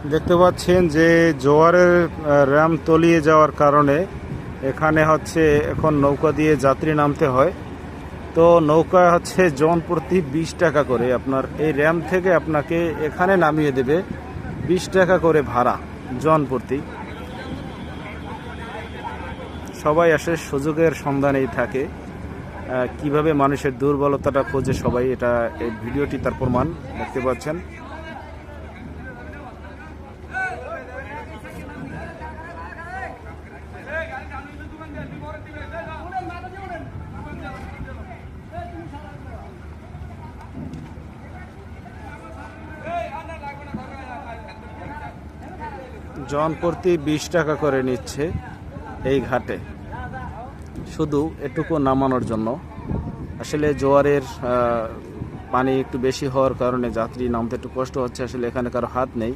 দেখতে পাচ্ছেন যে জোয়ারের র্যাম তলিয়ে যাওয়ার কারণে এখানে হচ্ছে এখন নৌকা দিয়ে যাত্রী নামতে হয়। তো নৌকা হচ্ছে জন প্রতি 20 টাকা করে, আপনার এই র্যাম থেকে আপনাকে এখানে নামিয়ে দেবে 20 টাকা করে ভাড়া জন প্রতি। সবাই আসে সুযোগের সন্ধানেই থাকে, কিভাবে মানুষের দুর্বলতাটা খোঁজে সবাই, এটা এই ভিডিওটি তার প্রমাণ। দেখতে পাচ্ছেন জন প্রতি 20 টাকা করে নিচ্ছে এই ঘাটে, শুধু এটুকু নামানোর জন্য। আসলে জোয়ারের পানি একটু বেশি হওয়ার কারণে যাত্রী নামতে একটু কষ্ট হচ্ছে, আসলে এখানে কারো হাত নেই।